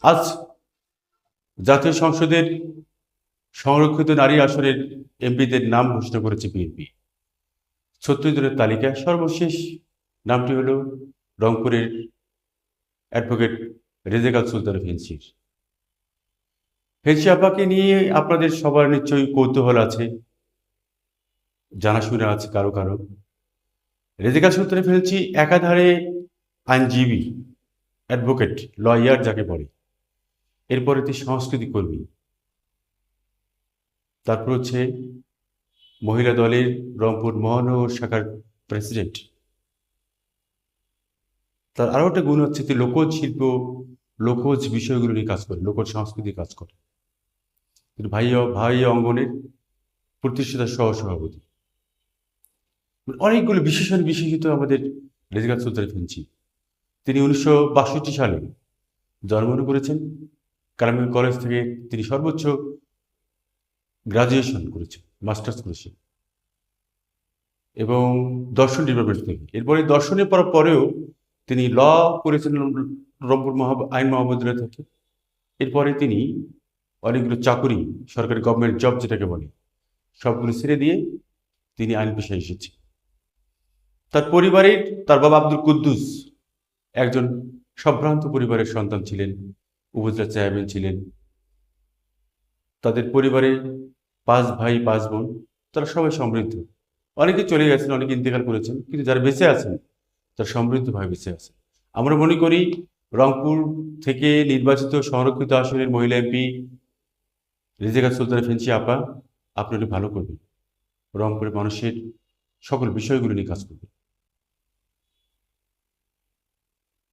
আজ জাতীয় সংসদের সংরক্ষিত নারী আসনের এমপিদের নাম ঘোষণা করেছে বিএনপি। ৩৬ জনের তালিকায় সর্বশেষ নামটি হল রংপুরের অ্যাডভোকেট রেজেকা সুলতানা ফেন্সির। ফেন্সি আপাকে নিয়ে আপনাদের সবার নিশ্চয়ই কৌতূহল আছে, জানাশোনা আছে কারো কারো। রেজেকা সুলতানা ফেন্সি একাধারে আইনজীবী, অ্যাডভোকেট, লয়ার যাকে বলে, এরপরে তিনি সংস্কৃতি কর্মী, তারপর হচ্ছে মহিলা দলের রংপুর মহানগর শাখার প্রেসিডেন্ট। তার আরও একটা গুণ হচ্ছে তিনি লোকজ শিল্প, লোকজ বিষয়গুলো নিয়ে কাজ করে, লোকজ সংস্কৃতির কাজ করে। তিনি ভাই অঙ্গনের প্রতিষ্ঠাতা সহসভাপতি। অনেকগুলো বিশেষিত আমাদের রেজেকা সুলতানা ফেন্সি। তিনি 1962 সালে জন্মগ্রহণ করেছেন। কালামিয়া কলেজ থেকে তিনি সর্বোচ্চ গ্রাজুয়েশন করেছেন, মাস্টার্স করেছেন, এবং দর্শন ডিপার্টমেন্ট থেকে। এরপরে দর্শনে পড়ার পরেও তিনি ল করেছেন রংপুর আইন মহাবিদ্যালয় থেকে। এরপরে তিনি অনেকগুলো চাকুরি, সরকারি গভর্নমেন্ট জব যেটাকে বলে, সবগুলো ছেড়ে দিয়ে তিনি আইন পেশায় এসেছেন। তার বাবা আব্দুল কুদ্দুস একজন সম্ভ্রান্ত পরিবারের সন্তান ছিলেন, উপজেলা চেয়ারম্যান ছিলেন। তাদের পরিবারে 5 ভাই 5 বোন, তারা সবাই সমৃদ্ধ। অনেকে চলে গেছেন, অনেকে ইন্তেকাল করেছেন, কিন্তু যারা বেঁচে আছেন তারা সমৃদ্ধভাবে বেঁচে আছেন। আমরা মনে করি রংপুর থেকে নির্বাচিত সংরক্ষিত আসনের মহিলা এমপি রেজেকা সুলতানা ফেন্সি আপা আপনারা ভালো করবেন, রংপুরের মানুষের সকল বিষয়গুলো নিয়ে কাজ করবেন।